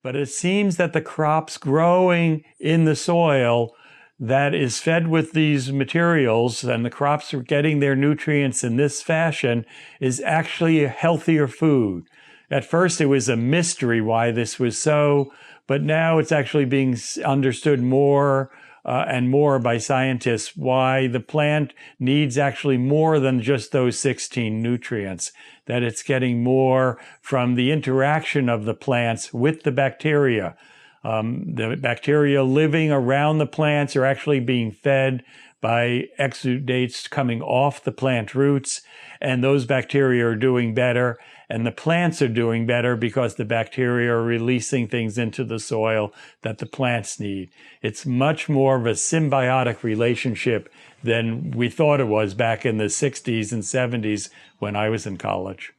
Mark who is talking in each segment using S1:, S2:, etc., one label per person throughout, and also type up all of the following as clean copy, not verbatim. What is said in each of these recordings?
S1: But it seems that the crops growing in the soil that is fed with these materials and the crops are getting their nutrients in this fashion is actually a healthier food. At first, it was a mystery why this was so, but now it's actually being understood more and more by scientists why the plant needs actually more than just those 16 nutrients, that it's getting more from the interaction of the plants with the bacteria. The bacteria living around the plants are actually being fed by exudates coming off the plant roots, and those bacteria are doing better, and the plants are doing better because the bacteria are releasing things into the soil that the plants need. It's much more of a symbiotic relationship than we thought it was back in the 60s and 70s when I was in college.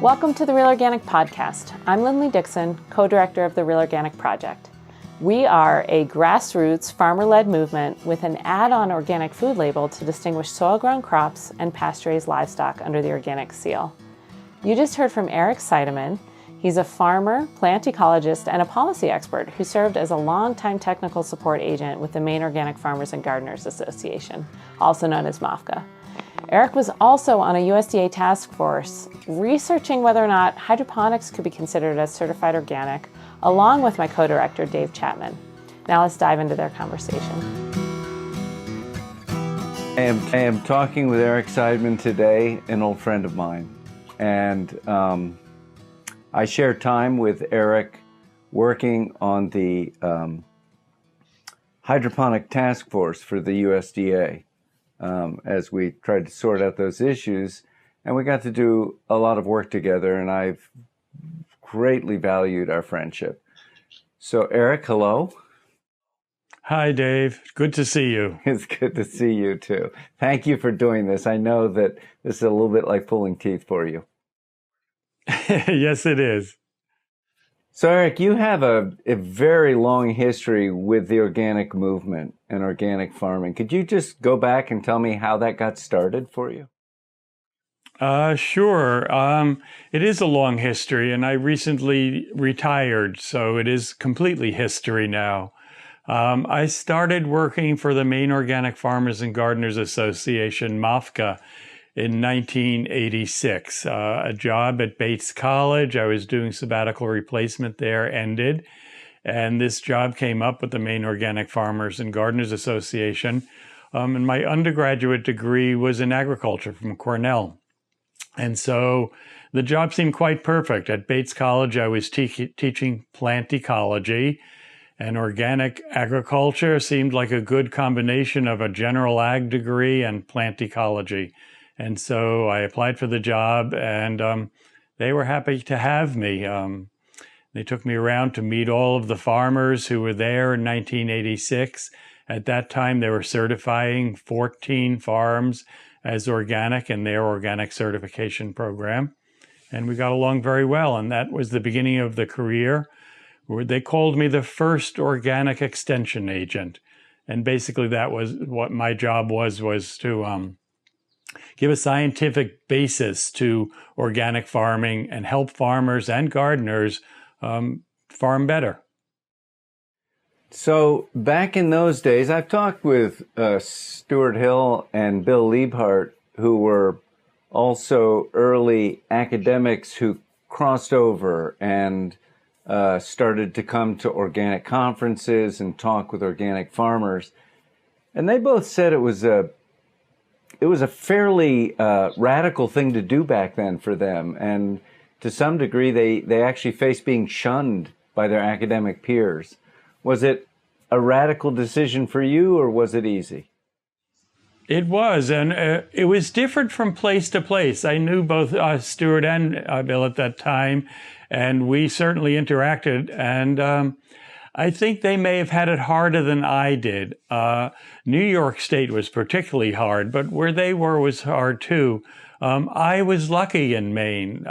S2: Welcome to the Real Organic Podcast. I'm Linley Dixon, co-director of the Real Organic Project. We are a grassroots, farmer-led movement with an add-on organic food label to distinguish soil-grown crops and pasture-raised livestock under the organic seal. You just heard from Eric Sideman. He's a farmer, plant ecologist, and a policy expert who served as a longtime technical support agent with the Maine Organic Farmers and Gardeners Association, also known as MOFGA. Eric was also on a USDA task force researching whether or not hydroponics could be considered as certified organic, along with my co-director, Dave Chapman. Now let's dive into their conversation.
S3: I am talking with Eric Sideman today, an old friend of mine. And I share time with Eric working on the hydroponic task force for the USDA. As we tried to sort out those issues, and we got to do a lot of work together, and I've greatly valued our friendship. So Eric, hello.
S1: Hi, Dave. Good to see you.
S3: It's good to see you too. Thank you for doing this. I know that this is a little bit like pulling teeth for you.
S1: Yes, it is.
S3: So Eric, you have a very long history with the organic movement and organic farming. Could you just go back and tell me how that got started for you?
S1: Sure. It is a long history, and I recently retired, so it is completely history now. I started working for the Maine Organic Farmers and Gardeners Association, MOFGA, in 1986. A job at Bates College. I was doing sabbatical replacement there, ended. And this job came up with the Maine Organic Farmers and Gardeners Association. And my undergraduate degree was in agriculture from Cornell. And so the job seemed quite perfect. At Bates College, I was teaching plant ecology, and organic agriculture seemed like a good combination of a general ag degree and plant ecology. And so I applied for the job, and they were happy to have me. They took me around to meet all of the farmers who were there in 1986. At that time, they were certifying 14 farms as organic in their organic certification program. And we got along very well. And that was the beginning of the career, where they called me the first organic extension agent. And basically that was what my job was to give a scientific basis to organic farming and help farmers and gardeners farm better.
S3: So back in those days, I've talked with Stuart Hill and Bill Liebhart, who were also early academics who crossed over and started to come to organic conferences and talk with organic farmers. And they both said it was a fairly radical thing to do back then for them. And to some degree, they actually faced being shunned by their academic peers. Was it a radical decision for you, or was it easy?
S1: It was, and it was different from place to place. I knew both Stuart and Bill at that time, and we certainly interacted. And I think they may have had it harder than I did. New York State was particularly hard, but where they were was hard too. I was lucky in Maine.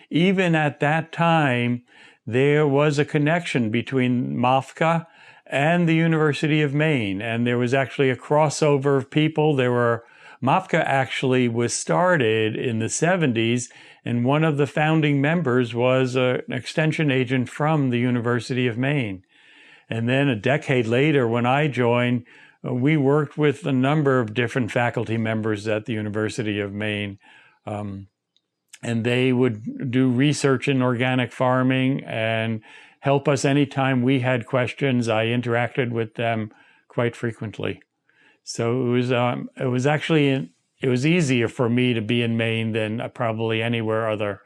S1: Even at that time, there was a connection between MOFGA and the University of Maine. And there was actually a crossover of people. MOFGA actually was started in the 70s, and one of the founding members was an extension agent from the University of Maine. And then a decade later, when I joined, we worked with a number of different faculty members at the University of Maine. And they would do research in organic farming and help us anytime we had questions. I interacted with them quite frequently. So it was easier for me to be in Maine than probably any other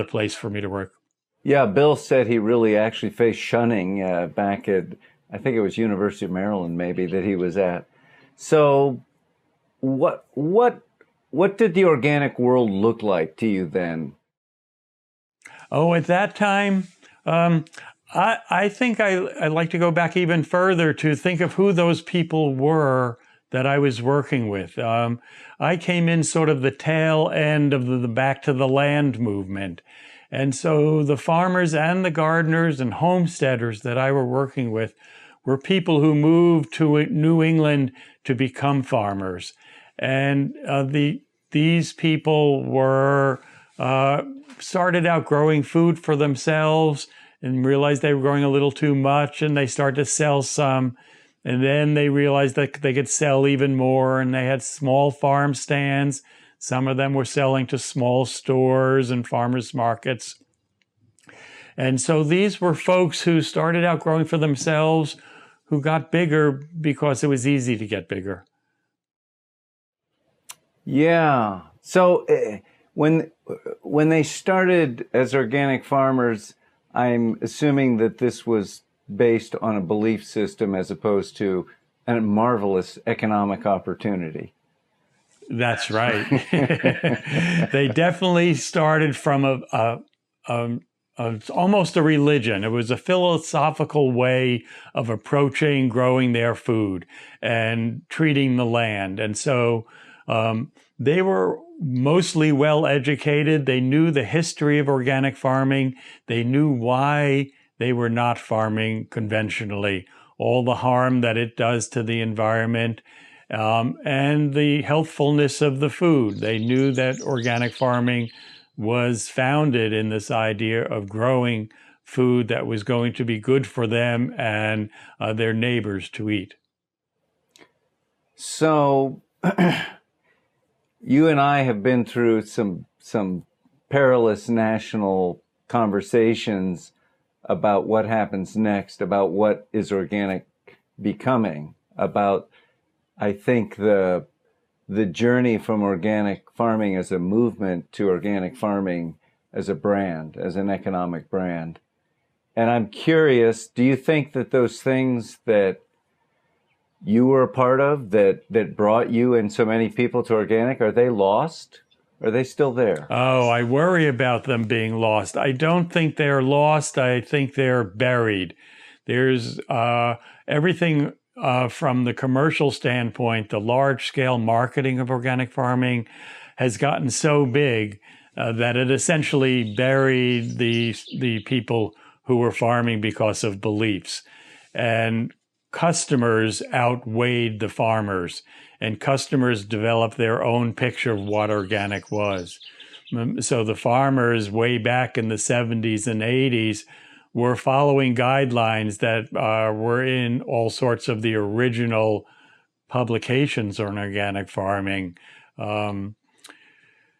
S1: place for me to work.
S3: Yeah, Bill said he really actually faced shunning back at, I think it was University of Maryland maybe that he was at. So what did the organic world look like to you then?
S1: Oh, at that time, I think I'd like to go back even further to think of who those people were that I was working with. I came in sort of the tail end of the Back to the Land movement. And so the farmers and the gardeners and homesteaders that I were working with were people who moved to New England to become farmers. And these people were started out growing food for themselves and realized they were growing a little too much, and they started to sell some. And then they realized that they could sell even more, and they had small farm stands. Some of them were selling to small stores and farmers markets. And so these were folks who started out growing for themselves, who got bigger because it was easy to get bigger.
S3: Yeah. So when they started as organic farmers, I'm assuming that this was based on a belief system as opposed to a marvelous economic opportunity.
S1: That's right. They definitely started from almost a religion. It was a philosophical way of approaching growing their food and treating the land. And so they were mostly well educated. They knew the history of organic farming. They knew why they were not farming conventionally, all the harm that it does to the environment, and the healthfulness of the food. They knew that organic farming was founded in this idea of growing food that was going to be good for them and their neighbors to eat.
S3: So you and I have been through some perilous national conversations about what happens next, about what is organic becoming, about, I think, the journey from organic farming as a movement to organic farming as a brand, as an economic brand. And I'm curious, do you think that those things that you were a part of, that brought you and so many people to organic, are they lost? Are they still there?
S1: Oh, I worry about them being lost. I don't think they're lost. I think they're buried. There's everything from the commercial standpoint. The large-scale marketing of organic farming has gotten so big that it essentially buried the people who were farming because of beliefs. And customers outweighed the farmers, and customers developed their own picture of what organic was. So the farmers way back in the 70s and 80s were following guidelines that were in all sorts of the original publications on organic farming.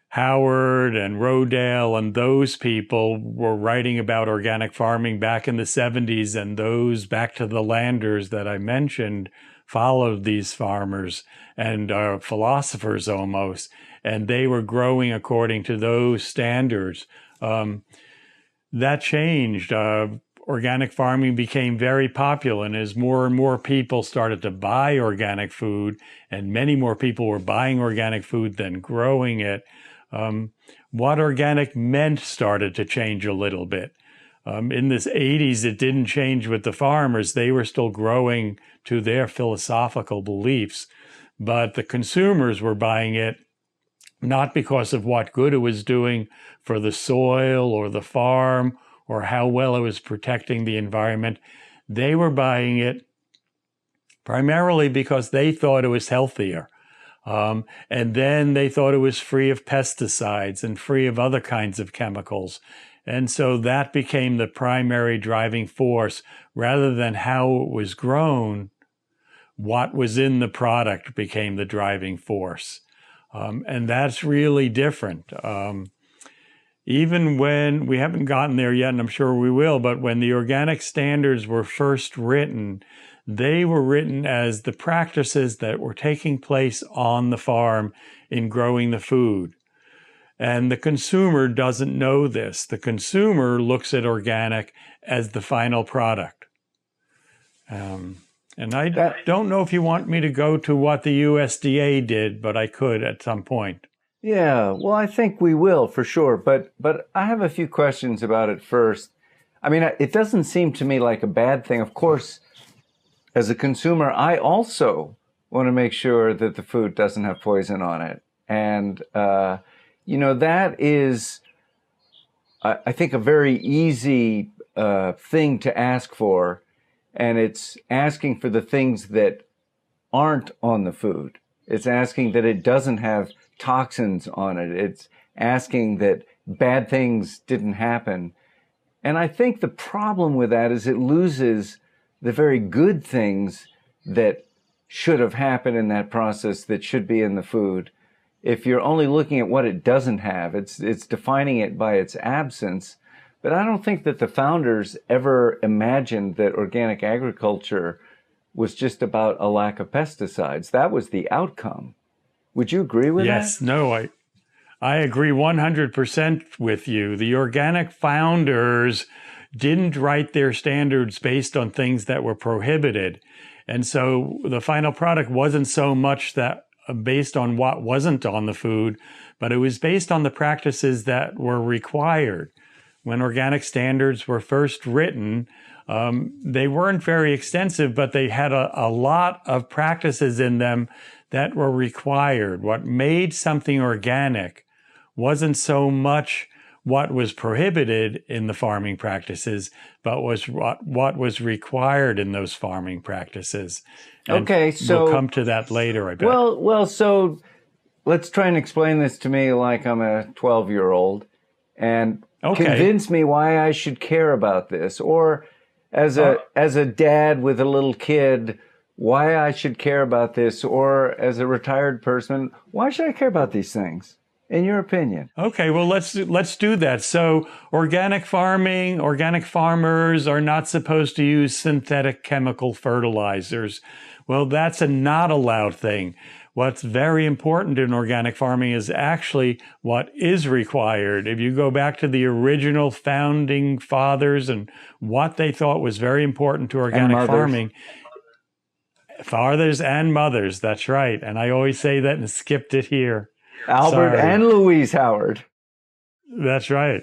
S1: Howard and Rodale and those people were writing about organic farming back in the 70s, and those Back to the Landers that I mentioned followed these farmers and philosophers almost, and they were growing according to those standards. That changed. Organic farming became very popular, and as more and more people started to buy organic food, and many more people were buying organic food than growing it, what organic meant started to change a little bit. In the 80s, it didn't change with the farmers. They were still growing to their philosophical beliefs, but the consumers were buying it not because of what good it was doing for the soil or the farm or how well it was protecting the environment. They were buying it primarily because they thought it was healthier. And then they thought it was free of pesticides and free of other kinds of chemicals. And so that became the primary driving force. Rather than how it was grown, what was in the product became the driving force. And that's really different. Even when we haven't gotten there yet, and I'm sure we will, but when the organic standards were first written, they were written as the practices that were taking place on the farm in growing the food. And the consumer doesn't know this. The consumer looks at organic as the final product. And I don't know if you want me to go to what the USDA did, but I could at some point.
S3: Yeah, well, I think we will for sure. But I have a few questions about it first. I mean, it doesn't seem to me like a bad thing. Of course, as a consumer, I also want to make sure that the food doesn't have poison on it. And, that is, I think, a very easy thing to ask for. And it's asking for the things that aren't on the food. It's asking that it doesn't have toxins on it. It's asking that bad things didn't happen. And I think the problem with that is it loses the very good things that should have happened in that process that should be in the food. If you're only looking at what it doesn't have, it's defining it by its absence. But I don't think that the founders ever imagined that organic agriculture was just about a lack of pesticides. That was the outcome. Would you agree with that?
S1: Yes, no, I agree 100% with you. The organic founders didn't write their standards based on things that were prohibited. And so the final product wasn't so much that based on what wasn't on the food, but it was based on the practices that were required. When organic standards were first written, they weren't very extensive, but they had a lot of practices in them that were required. What made something organic wasn't so much what was prohibited in the farming practices, but was what was required in those farming practices. And
S3: okay, so
S1: we'll come to that later, I bet.
S3: Well, so let's try and explain this to me like I'm a 12-year-old, and convince me why I should care about this, or as a dad with a little kid, why I should care about this, or as a retired person, why should I care about these things, in your opinion?
S1: Okay, well, let's do that. So organic farming, organic farmers are not supposed to use synthetic chemical fertilizers. Well, that's a not allowed thing. What's very important in organic farming is actually what is required. If you go back to the original founding fathers and what they thought was very important to organic farming, fathers and mothers, that's right. And I always say that and skipped it here.
S3: Albert and Louise Howard.
S1: That's right.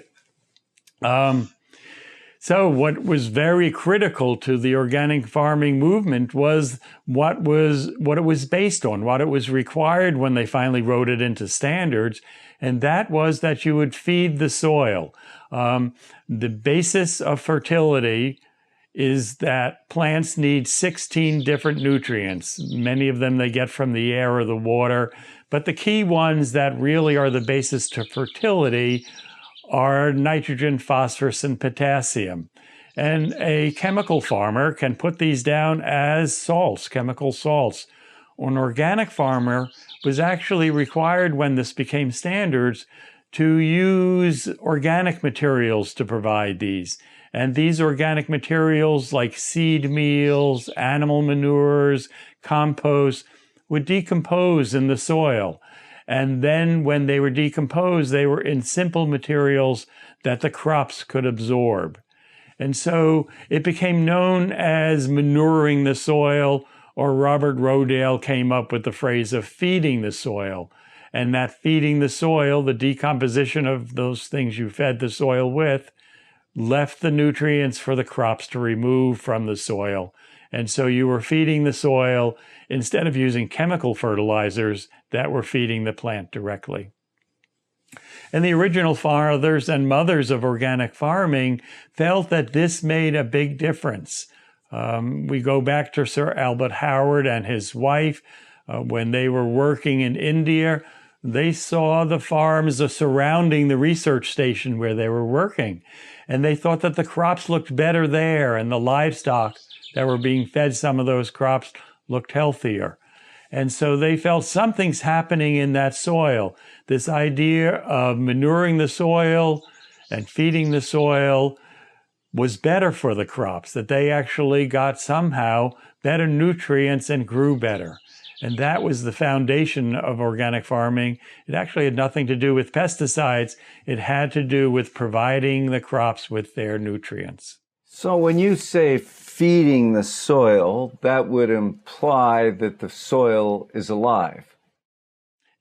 S1: So what was very critical to the organic farming movement was what it was based on, what it was required when they finally wrote it into standards, and that was that you would feed the soil. The basis of fertility is that plants need 16 different nutrients. Many of them they get from the air or the water, but the key ones that really are the basis to fertility are nitrogen, phosphorus, and potassium. And a chemical farmer can put these down as salts, chemical salts. An organic farmer was actually required, when this became standards, to use organic materials to provide these. And these organic materials, like seed meals, animal manures, compost, would decompose in the soil. And then when they were decomposed, they were in simple materials that the crops could absorb. And so it became known as manuring the soil, or Robert Rodale came up with the phrase of feeding the soil. And that feeding the soil, the decomposition of those things you fed the soil with, left the nutrients for the crops to remove from the soil. And so you were feeding the soil instead of using chemical fertilizers that were feeding the plant directly. And the original fathers and mothers of organic farming felt that this made a big difference. We go back to Sir Albert Howard and his wife. When they were working in India, they saw the farms surrounding the research station where they were working. And they thought that the crops looked better there, and the livestock that were being fed some of those crops looked healthier. And so they felt something's happening in that soil. This idea of manuring the soil and feeding the soil was better for the crops, that they actually got somehow better nutrients and grew better. And that was the foundation of organic farming. It actually had nothing to do with pesticides. It had to do with providing the crops with their nutrients.
S3: So when you say feeding the soil, that would imply that the soil is alive.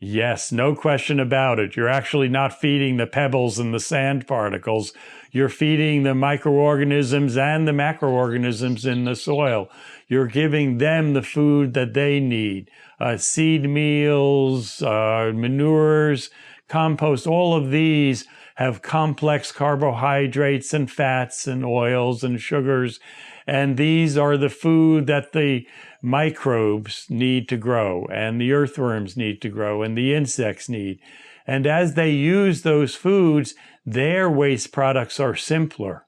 S1: Yes, no question about it. You're actually not feeding the pebbles and the sand particles. You're feeding the microorganisms and the macroorganisms in the soil. You're giving them the food that they need. Seed meals, manures, compost, all of these have complex carbohydrates and fats and oils and sugars. And these are the food that the microbes need to grow, and the earthworms need to grow, and the insects need. And as they use those foods, their waste products are simpler.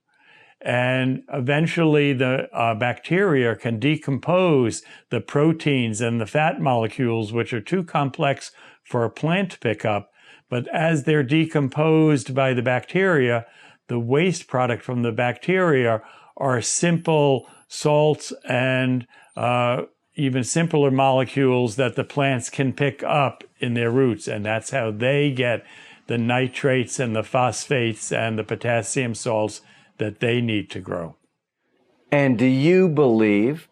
S1: And eventually the bacteria can decompose the proteins and the fat molecules, which are too complex for a plant to pick up. But as they're decomposed by the bacteria, the waste product from the bacteria are simple salts and even simpler molecules that the plants can pick up in their roots. And that's how they get the nitrates and the phosphates and the potassium salts that they need to grow.
S3: And do you believe,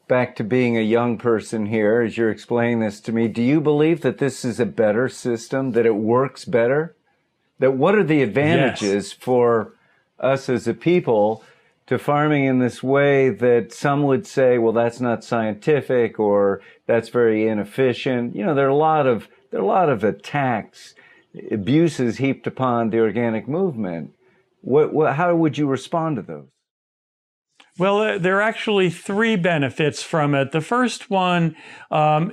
S3: back to being a young person here, as you're explaining this to me, do you believe that this is a better system, that it works better? That what are the advantages for us as a people to farming in this way that some would say, well, that's not scientific, or that's very inefficient? You know, there are a lot of attacks, abuses heaped upon the organic movement. How would you respond to those?
S1: Well, there are actually three benefits from it. The first one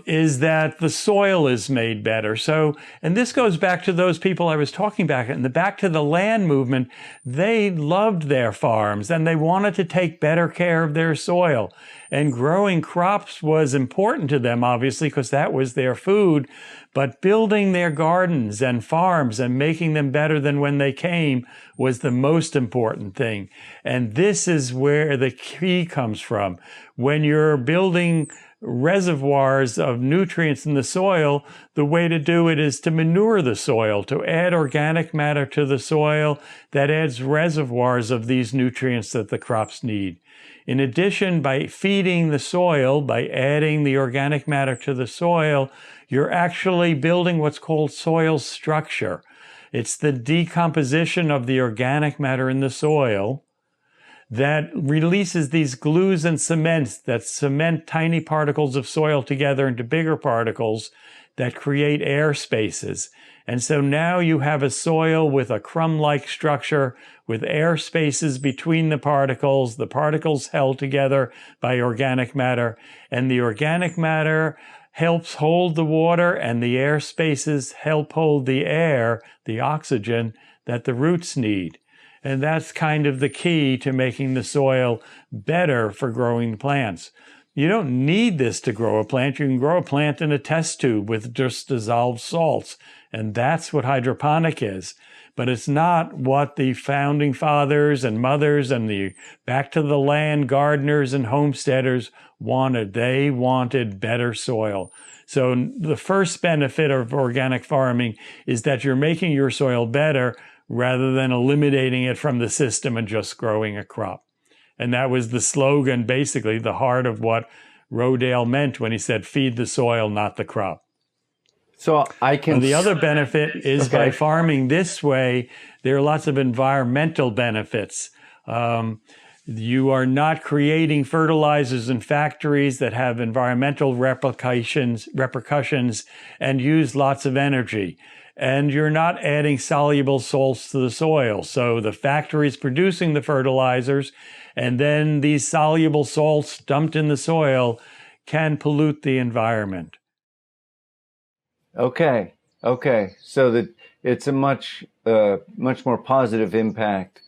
S1: is that the soil is made better. So, and this goes back to those people I was talking about in the Back to the Land movement. They loved their farms and they wanted to take better care of their soil. And growing crops was important to them, obviously, because that was their food. But building their gardens and farms and making them better than when they came was the most important thing. And this is where the key comes from. When you're building reservoirs of nutrients in the soil, the way to do it is to manure the soil, to add organic matter to the soil that adds reservoirs of these nutrients that the crops need. In addition, by feeding the soil, by adding the organic matter to the soil, you're actually building what's called soil structure. It's the decomposition of the organic matter in the soil that releases these glues and cements that cement tiny particles of soil together into bigger particles that create air spaces. And so now you have a soil with a crumb-like structure with air spaces between the particles held together by organic matter, and the organic matter helps hold the water, and the air spaces help hold the air, the oxygen that the roots need. And that's kind of the key to making the soil better for growing plants. You don't need this to grow a plant. You can grow a plant in a test tube with just dissolved salts. And that's what hydroponic is. But it's not what the founding fathers and mothers and the Back to the Land gardeners and homesteaders wanted. They wanted better soil. So the first benefit of organic farming is that you're making your soil better rather than eliminating it from the system and just growing a crop. And that was the slogan, basically, the heart of what Rodale meant when he said, feed the soil, not the crop.
S3: So I can...
S1: And the other benefit is by farming this way, there are lots of environmental benefits. You are not creating fertilizers in factories that have environmental repercussions and use lots of energy. and you're not adding soluble salts to the soil. So the factory's producing the fertilizers, and then these soluble salts dumped in the soil can pollute the environment.
S3: Okay. So that it's a much more positive impact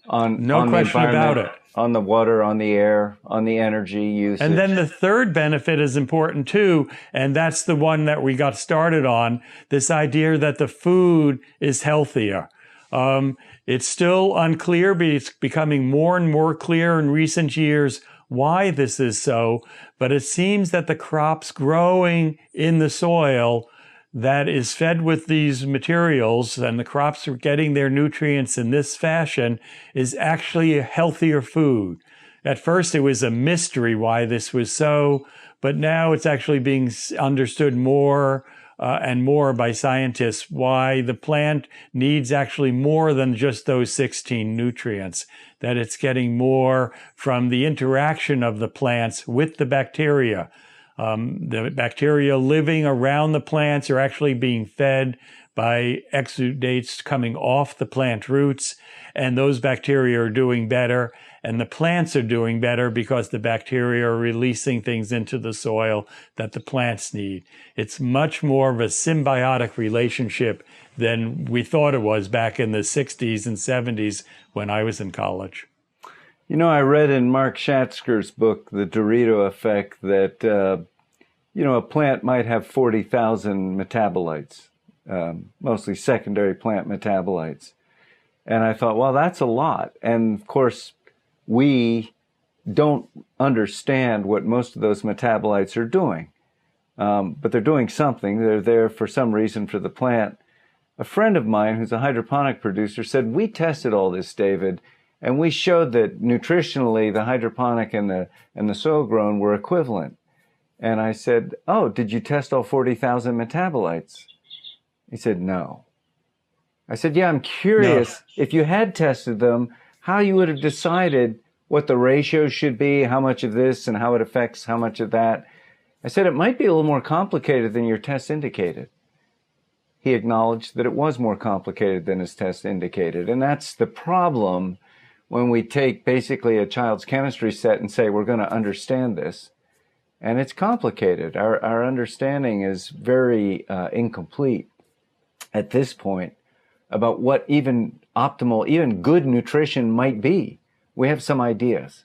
S3: on
S1: No
S3: on the
S1: question about
S3: environment,
S1: it.
S3: on the water, on the air, on the energy usage.
S1: And then the third benefit is important too, and that's the one that we got started on, this idea that the food is healthier. It's still unclear, but it's becoming more and more clear in recent years why this is so, but it seems that the crops growing in the soil that is fed with these materials and the crops are getting their nutrients in this fashion is actually a healthier food. At first, it was a mystery why this was so, but now it's actually being understood more and more by scientists why the plant needs actually more than just those 16 nutrients, that it's getting more from the interaction of the plants with the bacteria. The bacteria living around the plants are actually being fed by exudates coming off the plant roots, and those bacteria are doing better, and the plants are doing better because the bacteria are releasing things into the soil that the plants need. It's much more of a symbiotic relationship than we thought it was back in the 60s and 70s when I was in college.
S3: You know, I read in Mark Schatzker's book, The Dorito Effect, that, a plant might have 40,000 metabolites, mostly secondary plant metabolites. And I thought, well, that's a lot. And of course, we don't understand what most of those metabolites are doing. But they're doing something. They're there for some reason for the plant. A friend of mine who's a hydroponic producer said, we tested all this, David, and we showed that nutritionally the hydroponic and the soil grown were equivalent. And I said, oh, did you test all 40,000 metabolites? He said, no. I said, yeah, I'm curious if you had tested them, how you would have decided what the ratio should be, how much of this and how it affects how much of that. I said, it might be a little more complicated than your test indicated. He acknowledged that it was more complicated than his test indicated. And that's the problem when we take basically a child's chemistry set and say, we're going to understand this. And it's complicated. Our understanding is very incomplete at this point about what even optimal, even good nutrition might be. We have some ideas,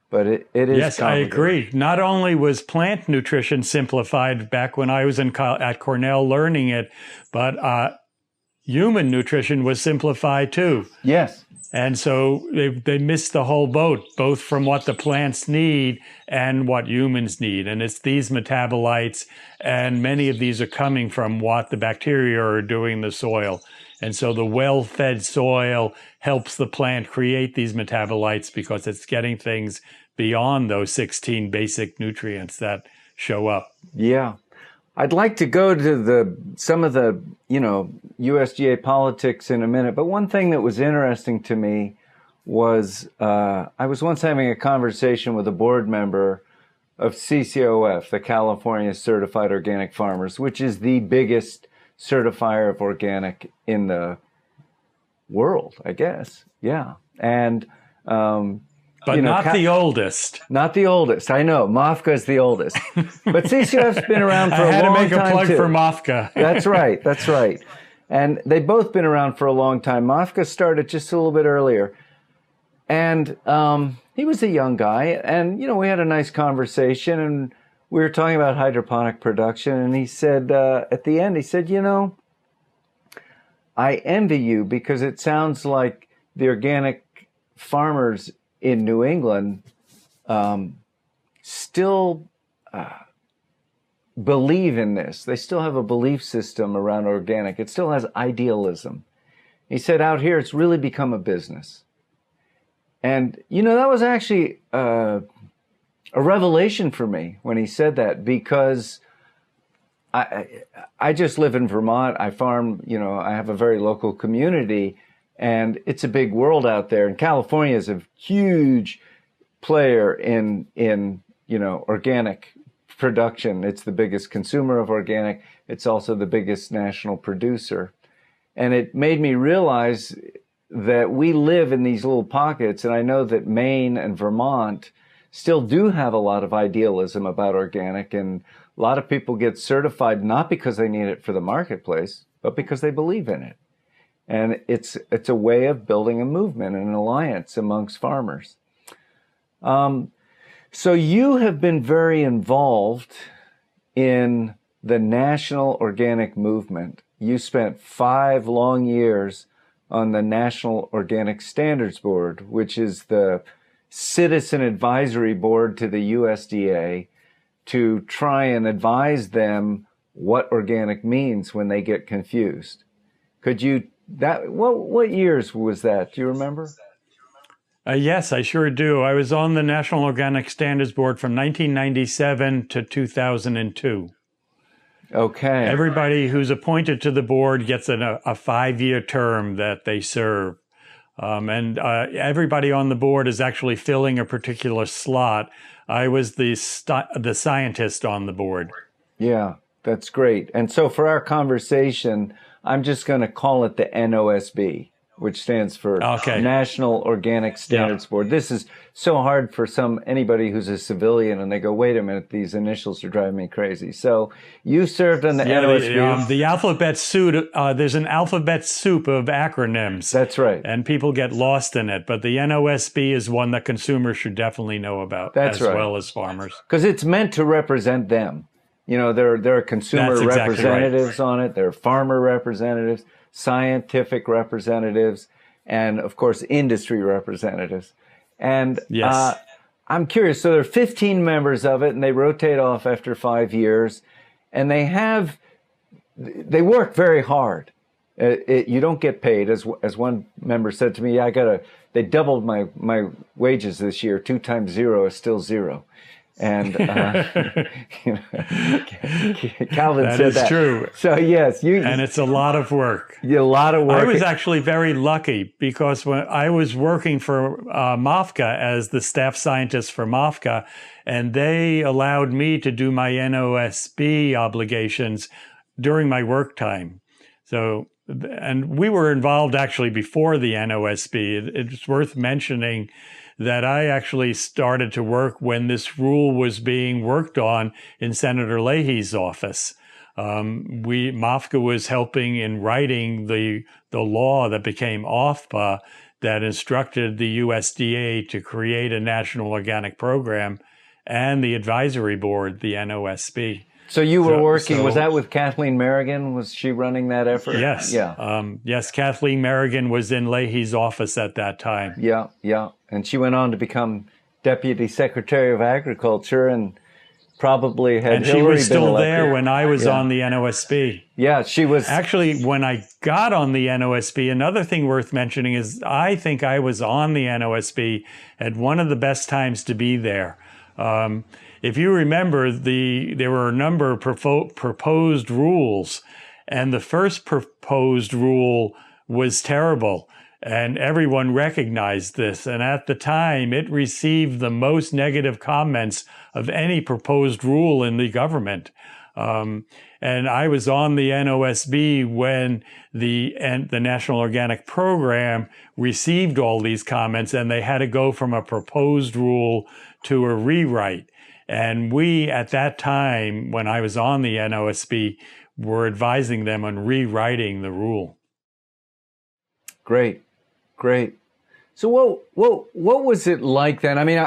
S3: but it is
S1: Yes, I agree. Not only was plant nutrition simplified back when I was at Cornell learning it, but human nutrition was simplified too.
S3: Yes.
S1: And so they missed the whole boat, both from what the plants need and what humans need. And it's these metabolites, and many of these are coming from what the bacteria are doing in the soil. And so the well-fed soil helps the plant create these metabolites because it's getting things beyond those 16 basic nutrients that show up.
S3: Yeah. I'd like to go to some of the, USDA politics in a minute, but one thing that was interesting to me was I was once having a conversation with a board member of CCOF, the California Certified Organic Farmers, which is the biggest certifier of organic in the world, I guess. Yeah. And
S1: but not the oldest.
S3: Not the oldest. I know. MOFGA is the oldest. But CCOF's been around for a long time,
S1: I had to make a plug for MOFGA.
S3: That's right. That's right. And they've both been around for a long time. MOFGA started just a little bit earlier. And he was a young guy. And, we had a nice conversation. And we were talking about hydroponic production. And he said, at the end, he said, I envy you because it sounds like the organic farmers in New England still believe in this. They still have a belief system around organic. It still has idealism. He said out here it's really become a business. And, that was actually a revelation for me when he said that, because I just live in Vermont. I farm, I have a very local community. And it's a big world out there. And California is a huge player in organic production. It's the biggest consumer of organic. It's also the biggest national producer. And it made me realize that we live in these little pockets, and I know that Maine and Vermont still do have a lot of idealism about organic, and a lot of people get certified not because they need it for the marketplace, but because they believe in it. And it's a way of building a movement and an alliance amongst farmers. So you have been very involved in the national organic movement. You spent 5 long years on the National Organic Standards Board, which is the citizen advisory board to the USDA to try and advise them what organic means when they get confused. What years was that? Do you remember?
S1: Yes, I sure do. I was on the National Organic Standards Board from 1997 to 2002.
S3: Okay.
S1: Everybody who's appointed to the board gets a 5-year term that they serve. And everybody on the board is actually filling a particular slot. I was the scientist on the board.
S3: Yeah, that's great. And so for our conversation, I'm just going to call it the NOSB, which stands for National Organic Standards Board. This is so hard for anybody who's a civilian, and they go, wait a minute, these initials are driving me crazy. So you served on the NOSB.
S1: The alphabet soup, there's an alphabet soup of acronyms.
S3: That's right.
S1: And people get lost in it. But the NOSB is one that consumers should definitely know about, as well as farmers.
S3: Because it's meant to represent them. You know, there are consumer representatives on it. There are farmer representatives, scientific representatives, and of course industry representatives. And I'm curious, so there are 15 members of it, and they rotate off after 5 years, and they work very hard. You don't get paid, as one member said to me. They doubled my wages this year. 2 times 0 is still 0. And Calvin said that.
S1: That is true.
S3: So yes,
S1: and it's a lot of work.
S3: A lot of work.
S1: I was actually very lucky because when I was working for MOFGA as the staff scientist for MOFGA, and they allowed me to do my NOSB obligations during my work time. So, and we were involved actually before the NOSB. It's worth mentioning that I actually started to work when this rule was being worked on in Senator Leahy's office. MOFGA was helping in writing the law that became OFPA that instructed the USDA to create a national organic program, and the advisory board, the NOSB.
S3: So you were working, was that with Kathleen Merrigan? Was she running that effort?
S1: Yes.
S3: Yeah.
S1: Yes, Kathleen Merrigan was in Leahy's office at that time.
S3: Yeah. And she went on to become Deputy Secretary of Agriculture and probably had Hillary been elected.
S1: And she was still there when I was on the NOSB.
S3: Yeah, she was.
S1: Actually, when I got on the NOSB, another thing worth mentioning is I think I was on the NOSB at one of the best times to be there. If you remember, there were a number of proposed rules, and the first proposed rule was terrible, and everyone recognized this. And at the time, it received the most negative comments of any proposed rule in the government. And I was on the NOSB when the National Organic Program received all these comments, and they had to go from a proposed rule to a rewrite. And we, at that time, when I was on the NOSB, were advising them on rewriting the rule.
S3: Great. So what was it like then? I mean,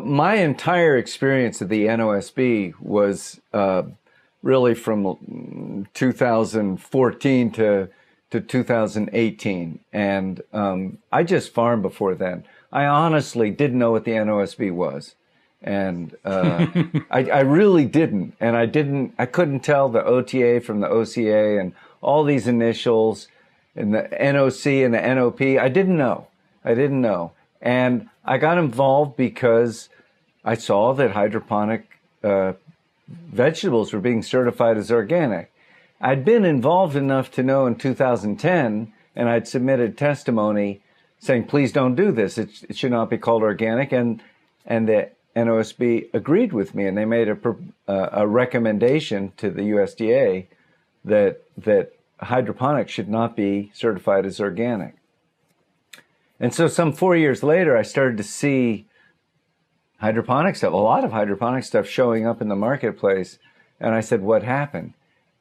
S3: my entire experience at the NOSB was really from 2014 to 2018. And I just farmed before then. I honestly didn't know what the NOSB was. And I really didn't. And I couldn't tell the OTA from the OCA and all these initials and the NOC and the NOP. I didn't know. And I got involved because I saw that hydroponic vegetables were being certified as organic. I'd been involved enough to know in 2010, and I'd submitted testimony saying, please don't do this. It should not be called organic. And the NOSB agreed with me, and they made a recommendation to the USDA that hydroponics should not be certified as organic. And so some 4 years later, I started to see hydroponic stuff, a lot of hydroponic stuff showing up in the marketplace. And I said, what happened?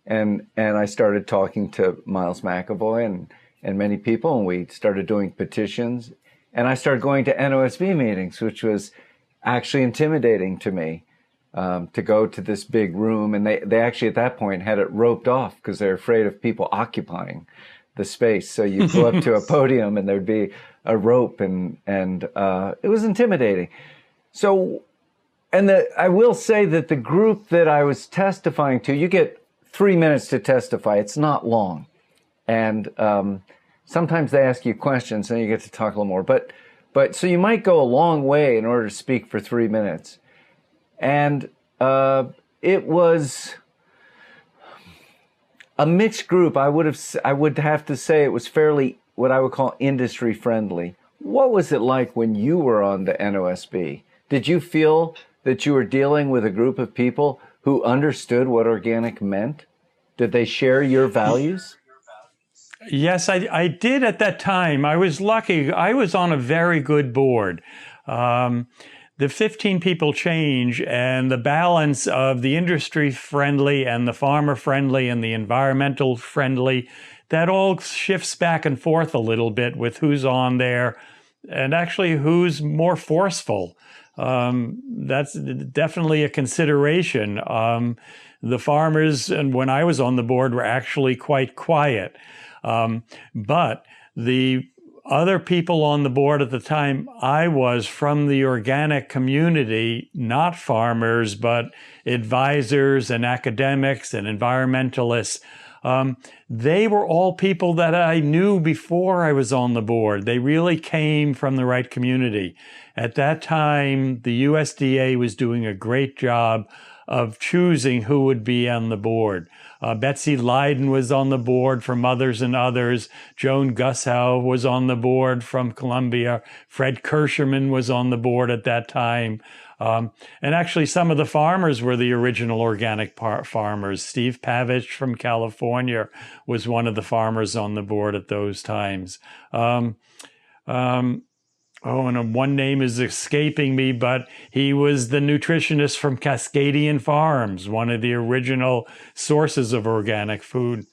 S3: And I started talking to Miles McAvoy and many people, and we started doing petitions. And I started going to NOSB meetings, which was actually intimidating to me, to go to this big room. And they actually at that point had it roped off because they're afraid of people occupying the space. So you go up to a podium and there'd be a rope, and it was intimidating. So, I will say that the group that I was testifying to, you get 3 minutes to testify. It's not long. And sometimes they ask you questions and you get to talk a little more. But so you might go a long way in order to speak for 3 minutes. And it was a mixed group. I would have to say it was fairly what I would call industry friendly. What was it like when you were on the NOSB? Did you feel that you were dealing with a group of people who understood what organic meant? Did they share your values?
S1: Yes, I did at that time. I was lucky. I was on a very good board. The 15 people change, and the balance of the industry friendly and the farmer friendly and the environmental friendly, that all shifts back and forth a little bit with who's on there and actually who's more forceful. That's definitely a consideration. The farmers, and when I was on the board, were actually quite quiet. But the other people on the board at the time I was from the organic community, not farmers, but advisors and academics and environmentalists, they were all people that I knew before I was on the board. They really came from the right community. At that time, the USDA was doing a great job of choosing who would be on the board. Betsy Lydon was on the board from Mothers and Others. Joan Gussow was on the board from Columbia. Fred Kirschman was on the board at that time. And actually, some of the farmers were the original organic farmers. Steve Pavich from California was one of the farmers on the board at those times. And one name is escaping me, but he was the nutritionist from Cascadian Farms, one of the original sources of organic food.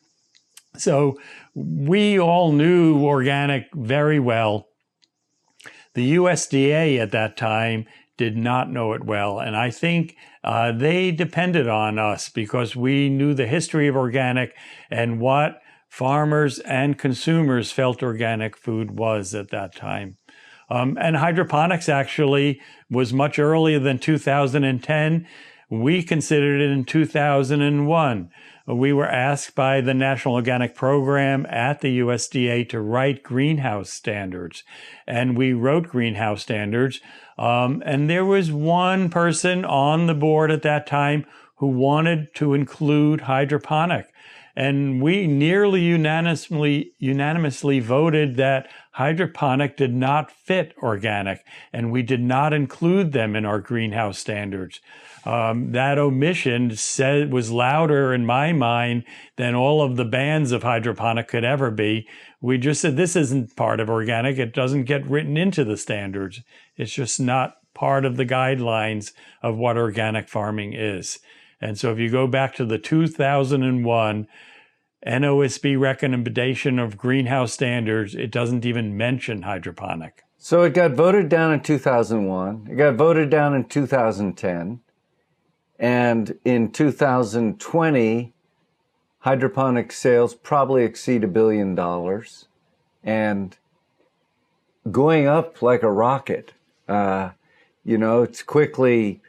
S1: So we all knew organic very well. The USDA at that time did not know it well. And I think they depended on us because we knew the history of organic and what farmers and consumers felt organic food was at that time. And hydroponics actually was much earlier than 2010. We considered it in 2001. We were asked by the National Organic Program at the USDA to write greenhouse standards. And we wrote greenhouse standards. And there was one person on the board at that time who wanted to include hydroponic. And we nearly unanimously voted that hydroponic did not fit organic, and we did not include them in our greenhouse standards. That omission was louder in my mind than all of the bans of hydroponic could ever be. We just said, this isn't part of organic. It doesn't get written into the standards. It's just not part of the guidelines of what organic farming is. And so if you go back to the 2001 NOSB recommendation of greenhouse standards, it doesn't even mention hydroponic.
S3: So it got voted down in 2001. It got voted down in 2010. And in 2020, hydroponic sales probably exceed $1 billion and going up like a rocket. It's quickly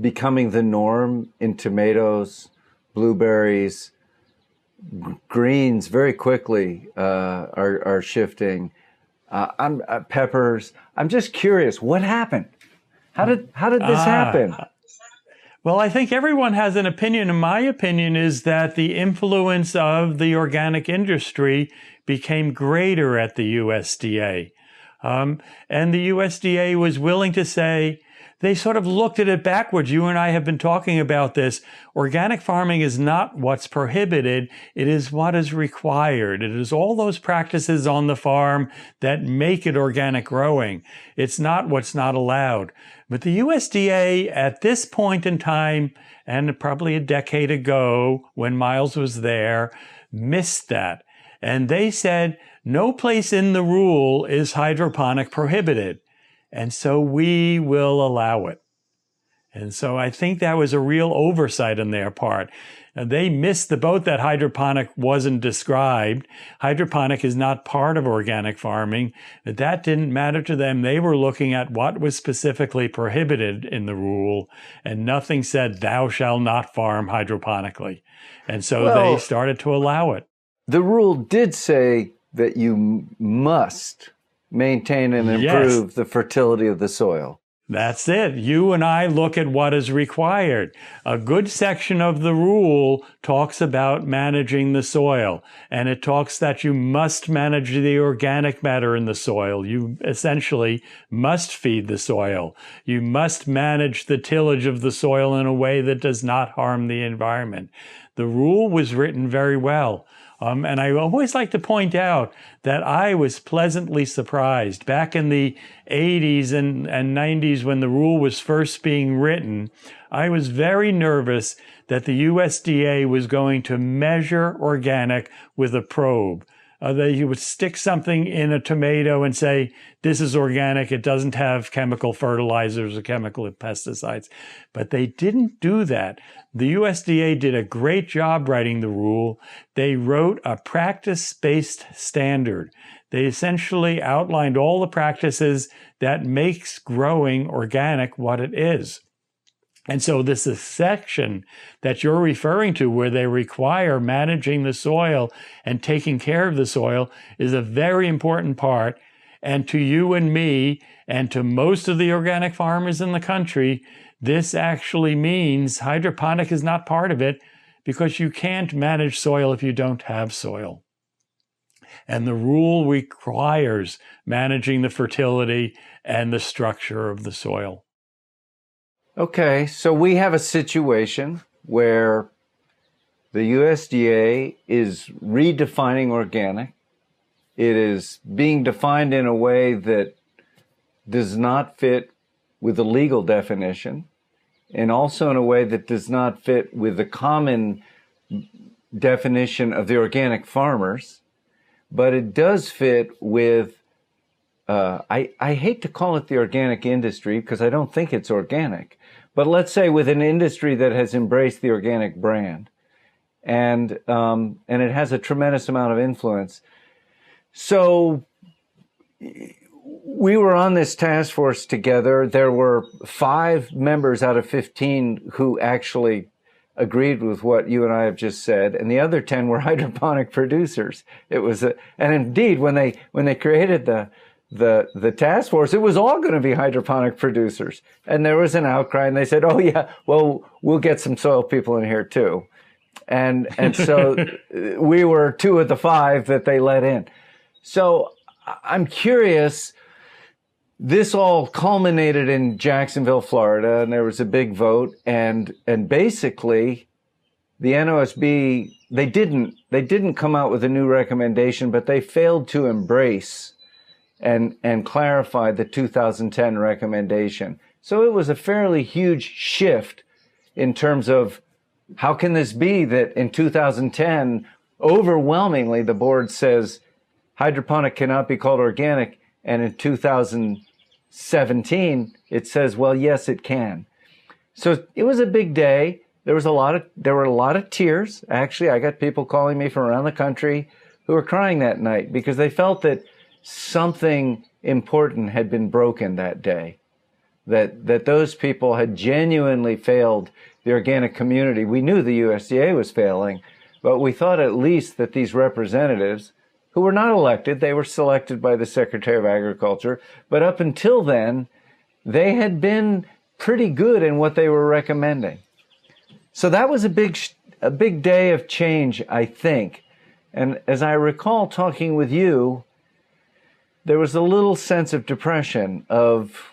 S3: becoming the norm in tomatoes, blueberries, greens very quickly are shifting. Peppers. I'm just curious, what happened? How did this happen?
S1: Well, I think everyone has an opinion. And my opinion is that the influence of the organic industry became greater at the USDA. And the USDA was willing to say, they sort of looked at it backwards. You and I have been talking about this. Organic farming is not what's prohibited. It is what is required. It is all those practices on the farm that make it organic growing. It's not what's not allowed. But the USDA at this point in time, and probably a decade ago when Miles was there, missed that. And they said, no place in the rule is hydroponic prohibited. And so we will allow it. And so I think that was a real oversight on their part. They missed the boat that hydroponic wasn't described. Hydroponic is not part of organic farming, but that didn't matter to them. They were looking at what was specifically prohibited in the rule, and nothing said, thou shalt not farm hydroponically. And so they started to allow it.
S3: The rule did say that you must maintain and improve the fertility of the soil.
S1: That's it. You and I look at what is required. A good section of the rule talks about managing the soil, and it talks that you must manage the organic matter in the soil. You essentially must feed the soil. You must manage the tillage of the soil in a way that does not harm the environment. The rule was written very well. And I always like to point out that I was pleasantly surprised. Back in the 80s and 90s when the rule was first being written, I was very nervous that the USDA was going to measure organic with a probe. That you would stick something in a tomato and say, this is organic, it doesn't have chemical fertilizers or chemical pesticides. But they didn't do that. The USDA did a great job writing the rule. They wrote a practice-based standard. They essentially outlined all the practices that makes growing organic what it is. And so this is section that you're referring to where they require managing the soil and taking care of the soil is a very important part. And to you and me and to most of the organic farmers in the country, this actually means hydroponic is not part of it because you can't manage soil if you don't have soil. And the rule requires managing the fertility and the structure of the soil.
S3: Okay, so we have a situation where the USDA is redefining organic. It is being defined in a way that does not fit with the legal definition, and also in a way that does not fit with the common definition of the organic farmers, but it does fit with, I hate to call it the organic industry because I don't think it's organic, but let's say with an industry that has embraced the organic brand, and it has a tremendous amount of influence. So we were on this task force together. There were 5 members out of 15 who actually agreed with what you and I have just said, and the other 10 were hydroponic producers. It was and indeed when they created the task force, it was all going to be hydroponic producers. And there was an outcry, and they said, oh yeah, well, we'll get some soil people in here too. And so we were 2 of the 5 that they let in. So I'm curious, this all culminated in Jacksonville, Florida, and there was a big vote, and basically the NOSB, they didn't come out with a new recommendation, but they failed to embrace and clarify the 2010 recommendation. So it was a fairly huge shift in terms of how can this be that in 2010, overwhelmingly the board says hydroponic cannot be called organic, and in 2017 it says, well, yes, it can. So it was a big day. There were a lot of tears. Actually, I got people calling me from around the country who were crying that night because they felt that something important had been broken that day, that those people had genuinely failed the organic community. We knew the USDA was failing, but we thought at least that these representatives, who were not elected, they were selected by the Secretary of Agriculture, but up until then, they had been pretty good in what they were recommending. So that was a big day of change, I think. And as I recall talking with you, there was a little sense of depression of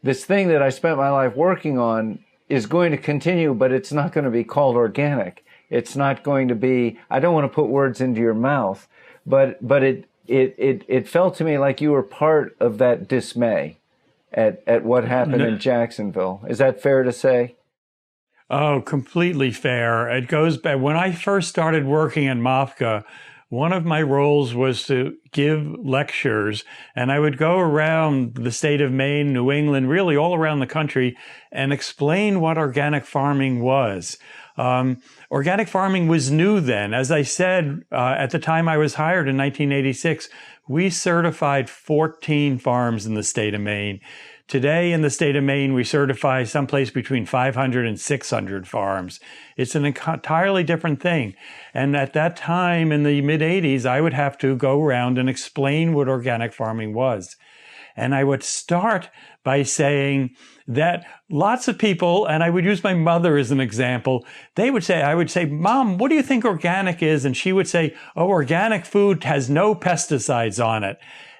S3: this thing that I spent my life working on is going to continue, but it's not going to be called organic. It's not going to be, I don't want to put words into your mouth, but it felt to me like you were part of that dismay at what happened in Jacksonville. Is that fair to say?
S1: Oh, completely fair. It goes back. When I first started working at MOFGA, one of my roles was to give lectures, and I would go around the state of Maine, New England, really all around the country, and explain what organic farming was. Organic farming was new then. As I said, at the time I was hired in 1986, we certified 14 farms in the state of Maine. Today in the state of Maine, we certify someplace between 500 and 600 farms. It's an entirely different thing. And at that time in the mid-'80s, I would have to go around and explain what organic farming was. And I would start by saying that lots of people, and I would use my mother as an example, I would say, Mom, what do you think organic is? And she would say, oh, organic food has no pesticides on it.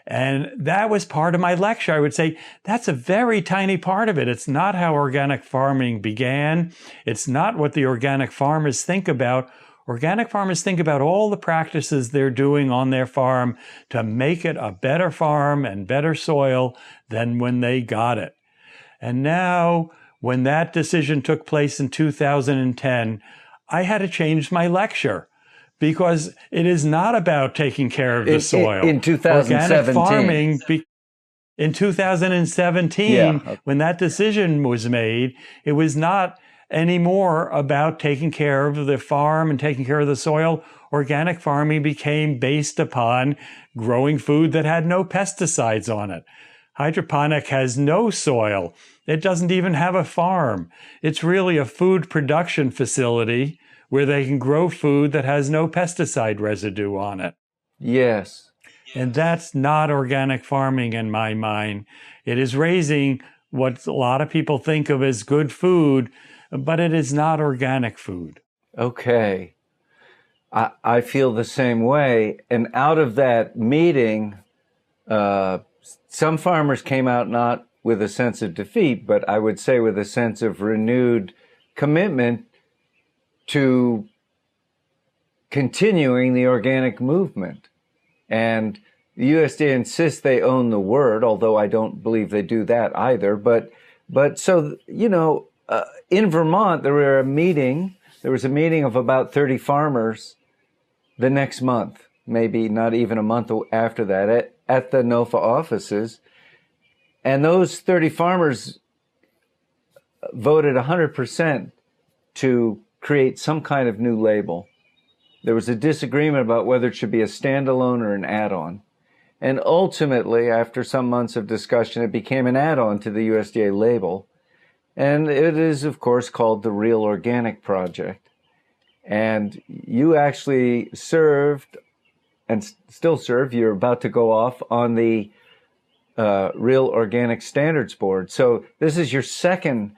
S1: And that was part of my lecture. I would say, that's a very tiny part of it. It's not how organic farming began. It's not what the organic farmers think about. Organic farmers think about all the practices they're doing on their farm to make it a better farm and better soil than when they got it. And now, when that decision took place in 2010, I had to change my lecture, because it is not about taking care of the soil.
S3: In 2017.
S1: Organic farming, in 2017, when that decision was made, it was not anymore about taking care of the farm and taking care of the soil. Organic farming became based upon growing food that had no pesticides on it. Hydroponic has no soil. It doesn't even have a farm. It's really a food production facility where they can grow food that has no pesticide residue on it.
S3: Yes.
S1: And that's not organic farming in my mind. It is raising what a lot of people think of as good food, but it is not organic food.
S3: Okay. I feel the same way. And out of that meeting, some farmers came out not with a sense of defeat, but I would say with a sense of renewed commitment to continuing the organic movement. And the USDA insists they own the word, although I don't believe they do that either. But so, you know, in Vermont, there was a meeting of about 30 farmers the next month, maybe not even a month after that, at the NOFA offices. And those 30 farmers voted 100% to create some kind of new label. There was a disagreement about whether it should be a standalone or an add-on. And ultimately, after some months of discussion, it became an add-on to the USDA label. And it is, of course, called the Real Organic Project. And you actually served, and still serve, you're about to go off on the Real Organic Standards Board. So this is your second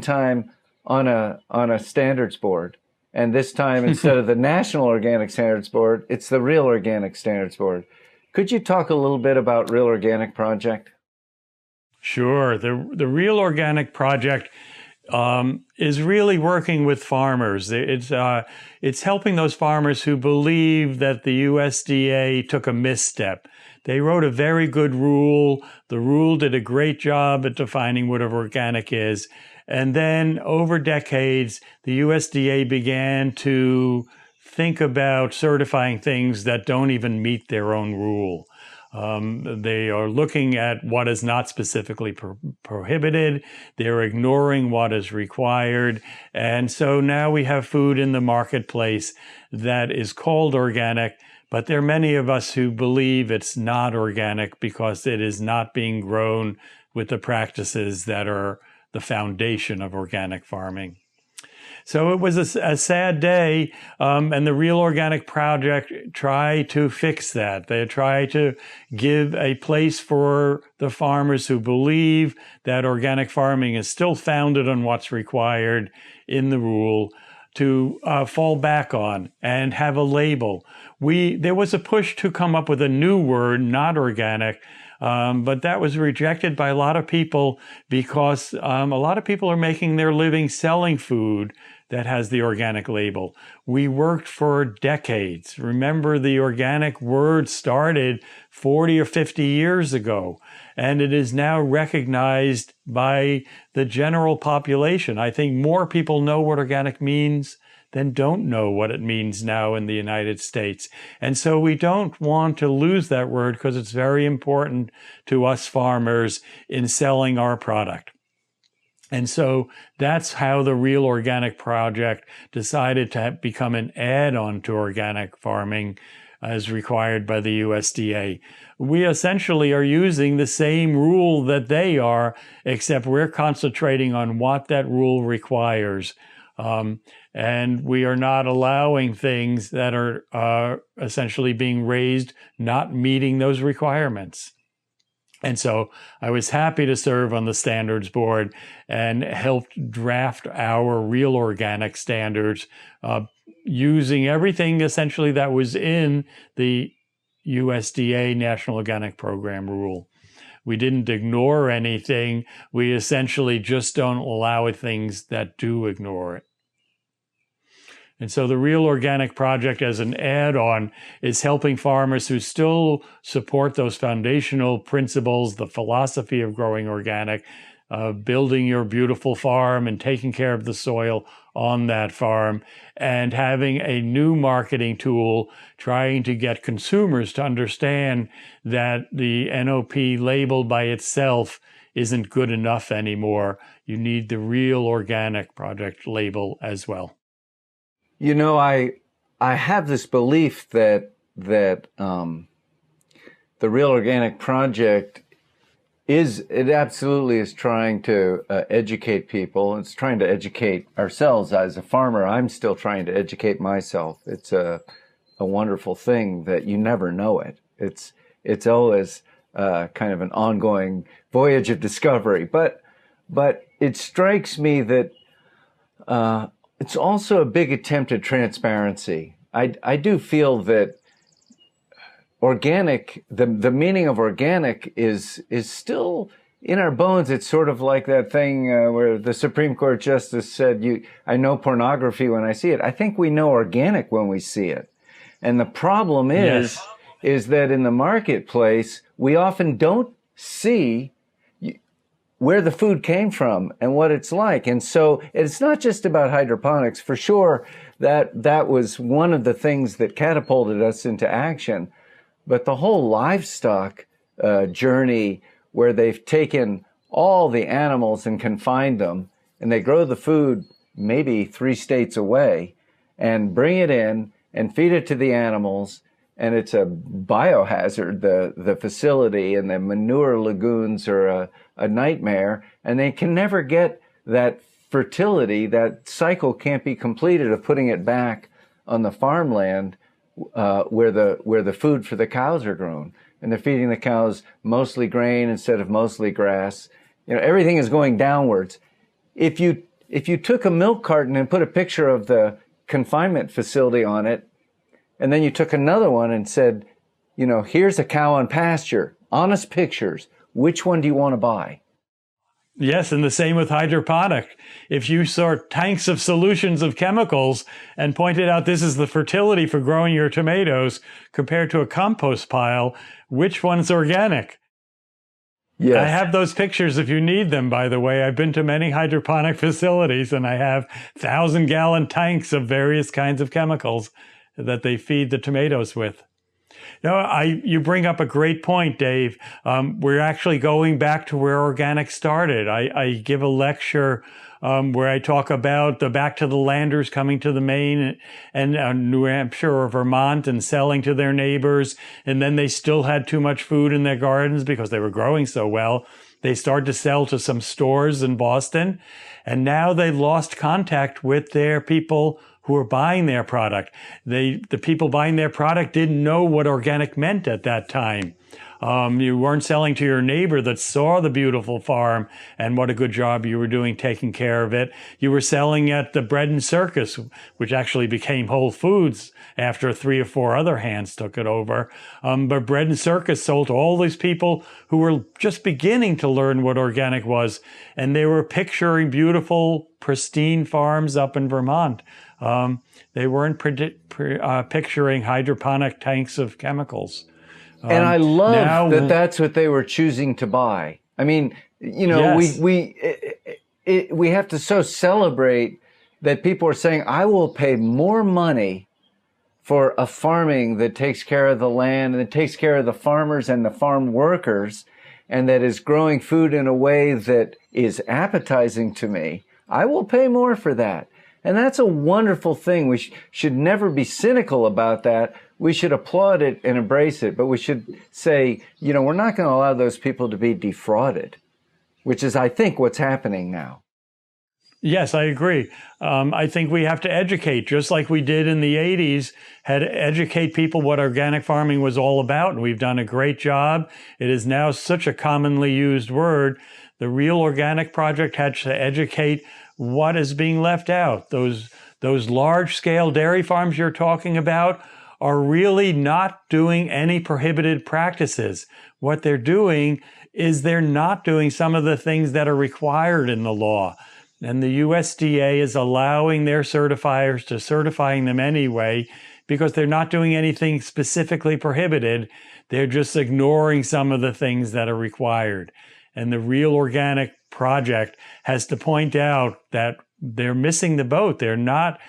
S3: time on a standards board. And this time, instead of the National Organic Standards Board, it's the Real Organic Standards Board. Could you talk a little bit about Real Organic Project?
S1: Sure. The Real Organic Project is really working with farmers. It's helping those farmers who believe that the USDA took a misstep. They wrote a very good rule. The rule did a great job at defining what organic is. And then over decades, the USDA began to think about certifying things that don't even meet their own rule. They are looking at what is not specifically prohibited. They're ignoring what is required. And so now we have food in the marketplace that is called organic, but there are many of us who believe it's not organic because it is not being grown with the practices that are the foundation of organic farming. So it was a sad day, and the Real Organic Project tried to fix that. They tried to give a place for the farmers who believe that organic farming is still founded on what's required in the rule to fall back on and have a label. There was a push to come up with a new word, not organic, But that was rejected by a lot of people because a lot of people are making their living selling food that has the organic label. We worked for decades. Remember, the organic word started 40 or 50 years ago, and it is now recognized by the general population. I think more people know what organic means than don't know what it means now in the United States. And so we don't want to lose that word because it's very important to us farmers in selling our product. And so that's how the Real Organic Project decided to become an add-on to organic farming as required by the USDA. We essentially are using the same rule that they are, except we're concentrating on what that rule requires. And we are not allowing things that are essentially being raised, not meeting those requirements. And so I was happy to serve on the standards board and helped draft our Real Organic standards, using everything essentially that was in the USDA National Organic Program rule. We didn't ignore anything. We essentially just don't allow things that do ignore it. And so the Real Organic Project as an add-on is helping farmers who still support those foundational principles, the philosophy of growing organic, building your beautiful farm and taking care of the soil on that farm, and having a new marketing tool trying to get consumers to understand that the NOP label by itself isn't good enough anymore. You need the Real Organic Project label as well.
S3: You know, I have this belief that the Real Organic Project absolutely is trying to educate people. It's trying to educate ourselves. As a farmer, I'm still trying to educate myself. It's a wonderful thing that you never know it. It's always kind of an ongoing voyage of discovery. But it strikes me that it's also a big attempt at transparency. I do feel that organic, the meaning of organic is still in our bones. It's sort of like that thing where the Supreme Court Justice said, I know pornography when I see it. I think we know organic when we see it. And the problem is that in the marketplace, we often don't see where the food came from and what it's like. And so it's not just about hydroponics. For sure, that was one of the things that catapulted us into action. But the whole livestock journey, where they've taken all the animals and confined them, and they grow the food maybe 3 states away and bring it in and feed it to the animals, and it's a biohazard, the facility, and the manure lagoons are a nightmare, and they can never get that fertility. That cycle can't be completed of putting it back on the farmland where the food for the cows are grown. And they're feeding the cows mostly grain instead of mostly grass. You know, everything is going downwards. If you took a milk carton and put a picture of the confinement facility on it, and then you took another one and said, you know, here's a cow on pasture, honest pictures, which one do you want to buy?
S1: Yes, and the same with hydroponic. If you saw tanks of solutions of chemicals and pointed out this is the fertility for growing your tomatoes compared to a compost pile, which one's organic? Yes. I have those pictures if you need them, by the way. I've been to many hydroponic facilities, and I have 1,000-gallon tanks of various kinds of chemicals that they feed the tomatoes with. You bring up a great point, Dave. We're actually going back to where organic started. I give a lecture where I talk about the back to the landers coming to the Maine and New Hampshire or Vermont and selling to their neighbors. And then they still had too much food in their gardens because they were growing so well. They started to sell to some stores in Boston. And now they lost contact with their people who were buying their product. The people buying their product didn't know what organic meant at that time. You weren't selling to your neighbor that saw the beautiful farm and what a good job you were doing taking care of it. You were selling at the Bread and Circus, which actually became Whole Foods after 3 or 4 other hands took it over. But Bread and Circus sold to all these people who were just beginning to learn what organic was. And they were picturing beautiful, pristine farms up in Vermont. They weren't picturing hydroponic tanks of chemicals.
S3: And I love that that's what they were choosing to buy. I mean, you know,
S1: yes.
S3: we have to so celebrate that people are saying, I will pay more money for a farming that takes care of the land and that takes care of the farmers and the farm workers and that is growing food in a way that is appetizing to me. I will pay more for that. And that's a wonderful thing. We should never be cynical about that. We should applaud it and embrace it, but we should say, you know, we're not going to allow those people to be defrauded, which is, I think, what's happening now.
S1: Yes, I agree. I think we have to educate, just like we did in the 80s, had to educate people what organic farming was all about, and we've done a great job. It is now such a commonly used word. The Real Organic Project had to educate what is being left out. Those large-scale dairy farms you're talking about are really not doing any prohibited practices. What they're doing is they're not doing some of the things that are required in the law. And the USDA is allowing their certifiers to certifying them anyway because they're not doing anything specifically prohibited. They're just ignoring some of the things that are required. And the Real Organic Project has to point out that they're missing the boat. They're not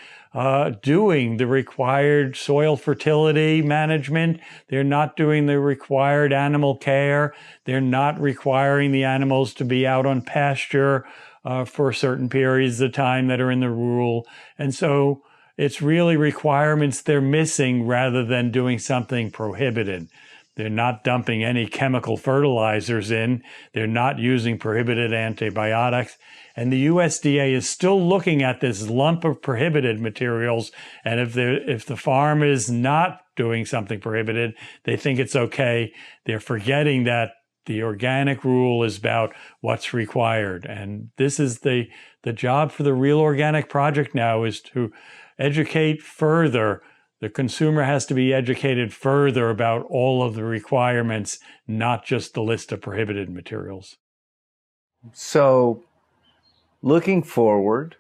S1: doing the required soil fertility management. They're not doing the required animal care. They're not requiring the animals to be out on pasture for certain periods of time that are in the rule. And so it's really requirements they're missing rather than doing something prohibited. They're not dumping any chemical fertilizers in. They're not using prohibited antibiotics. And the USDA is still looking at this lump of prohibited materials. And if the farm is not doing something prohibited, they think it's okay. They're forgetting that the organic rule is about what's required. And this is the job for the Real Organic Project now, is to educate further. The consumer has to be educated further about all of the requirements, not just the list of prohibited materials.
S3: So, looking forward,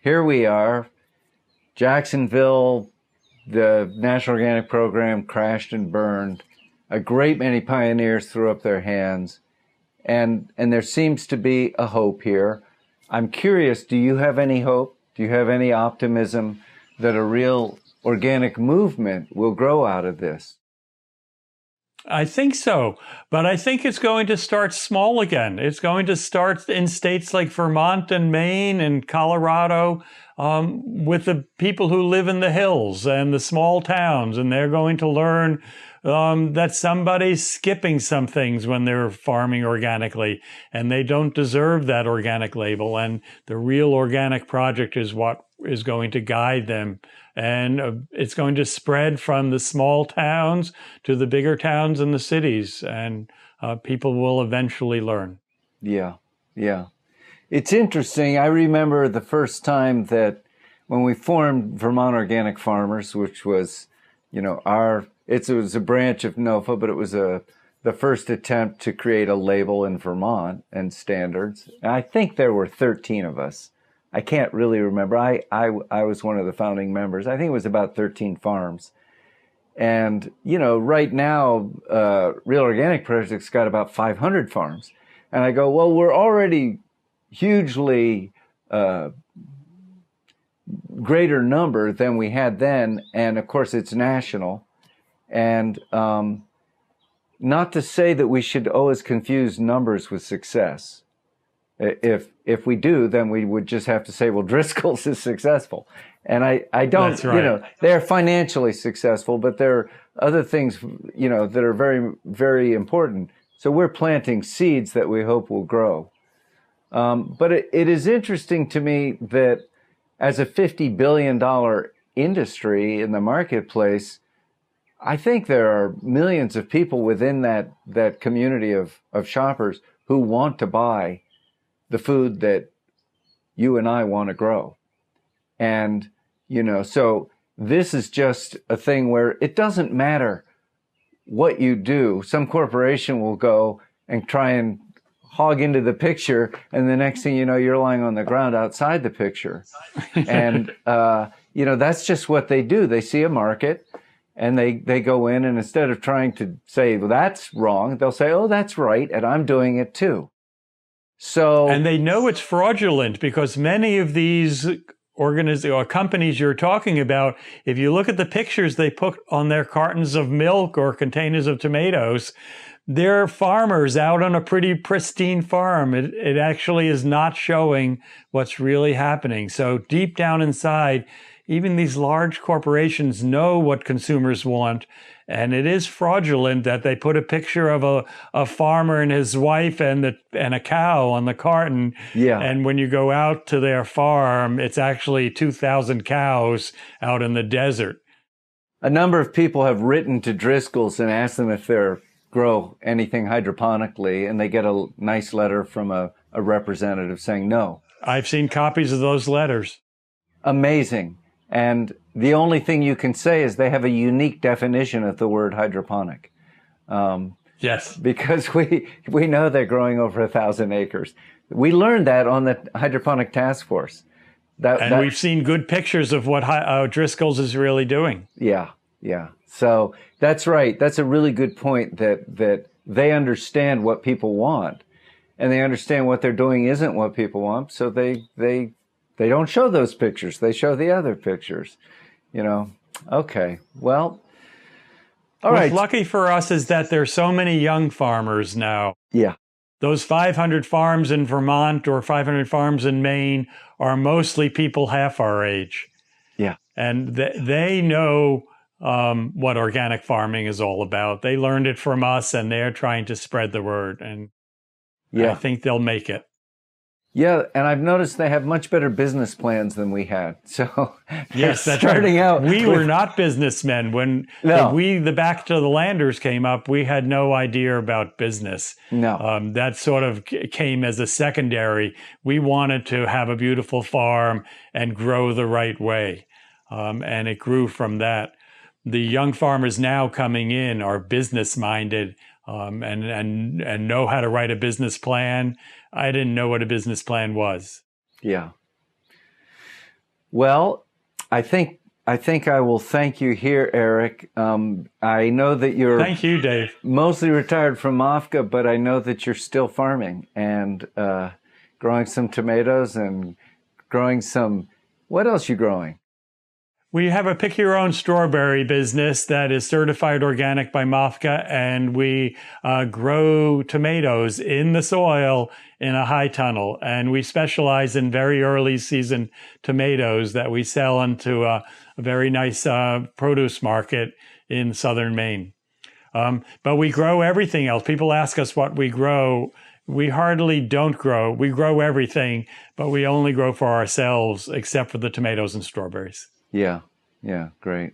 S3: here we are, Jacksonville, the National Organic Program crashed and burned. A great many pioneers threw up their hands, and there seems to be a hope here. I'm curious, do you have any hope? Do you have any optimism that a real organic movement will grow out of this?
S1: I think so, but I think it's going to start small again. It's going to start in states like Vermont and Maine and Colorado with the people who live in the hills and the small towns, and they're going to learn that somebody's skipping some things when they're farming organically, and they don't deserve that organic label. And the Real Organic Project is what is going to guide them. And it's going to spread from the small towns to the bigger towns and the cities, and people will eventually learn. Yeah.
S3: It's interesting. I remember the first time that when we formed Vermont Organic Farmers, which was, it was a branch of NOFA, but it was the first attempt to create a label in Vermont and standards. And I think there were 13 of us. I can't really remember. I was one of the founding members. I think it was about 13 farms. And, right now, Real Organic Project's got about 500 farms. And I go, well, we're already hugely greater number than we had then. And, of course, it's national. And not to say that we should always confuse numbers with success. If we do, then we would just have to say, well, Driscoll's is successful. And I don't,
S1: That's right.
S3: They're financially successful, but there are other things, that are very, very important. So we're planting seeds that we hope will grow. But it is interesting to me that as a $50 billion industry in the marketplace, I think there are millions of people within that community of shoppers who want to buy the food that you and I want to grow. And, so this is just a thing where it doesn't matter what you do. Some corporation will go and try and hog into the picture, and the next thing you know, you're lying on the ground outside the picture. And, that's just what they do. They see a market, and they go in, and instead of trying to say, well, that's wrong, they'll say, oh, that's right, and I'm doing it too. So,
S1: and they know it's fraudulent because many of these or companies you're talking about, if you look at the pictures they put on their cartons of milk or containers of tomatoes, they're farmers out on a pretty pristine farm. It actually is not showing what's really happening. So deep down inside, even these large corporations know what consumers want. And it is fraudulent that they put a picture of a farmer and his wife and a cow on the carton.
S3: Yeah.
S1: And when you go out to their farm, it's actually 2,000 cows out in the desert.
S3: A number of people have written to Driscoll's and asked them if they're grow anything hydroponically, and they get a nice letter from a representative saying no.
S1: I've seen copies of those letters.
S3: Amazing. And the only thing you can say is they have a unique definition of the word hydroponic.
S1: Yes.
S3: Because we know they're growing over 1,000 acres. We learned that on the hydroponic task force.
S1: We've seen good pictures of what Driscoll's is really doing.
S3: Yeah. So that's right. That's a really good point, that they understand what people want, and they understand what they're doing isn't what people want. So they don't show those pictures. They show the other pictures, Okay. Well, all right.
S1: What's lucky for us is that there's so many young farmers now.
S3: Yeah.
S1: Those 500 farms in Vermont or 500 farms in Maine are mostly people half our age.
S3: Yeah.
S1: And they know what organic farming is all about. They learned it from us, and they're trying to spread the word. And I think they'll make it.
S3: Yeah, and I've noticed they have much better business plans than we had. So
S1: yes, that's
S3: starting
S1: right.
S3: out.
S1: We were not businessmen when the Back to the Landers came up. We had no idea about business.
S3: No,
S1: that sort of came as a secondary. We wanted to have a beautiful farm and grow the right way, and it grew from that. The young farmers now coming in are business minded and know how to write a business plan. I didn't know what a business plan was.
S3: Yeah. Well, I think I will thank you here, Eric. I know that you're
S1: Thank you, Dave.
S3: Mostly retired from MOFGA, but I know that you're still farming and growing some tomatoes and growing some. What else you growing?
S1: We have a pick your own strawberry business that is certified organic by MOFGA, and we grow tomatoes in the soil in a high tunnel. And we specialize in very early season tomatoes that we sell into a very nice produce market in southern Maine. But we grow everything else. People ask us what we grow. We hardly don't grow. We grow everything, but we only grow for ourselves, except for the tomatoes and strawberries.
S3: Yeah, great.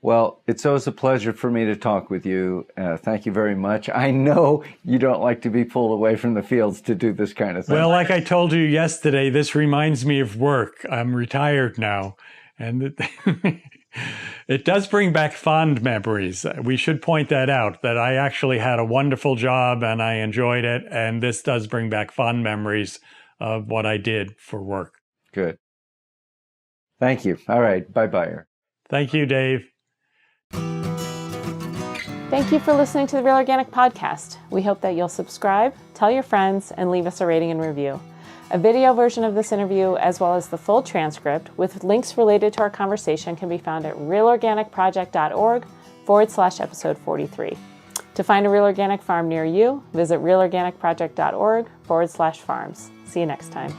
S3: Well, it's always a pleasure for me to talk with you. Thank you very much. I know you don't like to be pulled away from the fields to do this kind of thing.
S1: Well, like I told you yesterday, this reminds me of work. I'm retired now, and it does bring back fond memories. We should point that out, that I actually had a wonderful job and I enjoyed it, and this does bring back fond memories of what I did for work.
S3: Good. Thank you. All right. Bye-bye.
S1: Thank you, Dave.
S2: Thank you for listening to the Real Organic Podcast. We hope that you'll subscribe, tell your friends, and leave us a rating and review. A video version of this interview, as well as the full transcript with links related to our conversation, can be found at realorganicproject.org/episode 43. To find a real organic farm near you, visit realorganicproject.org/farms. See you next time.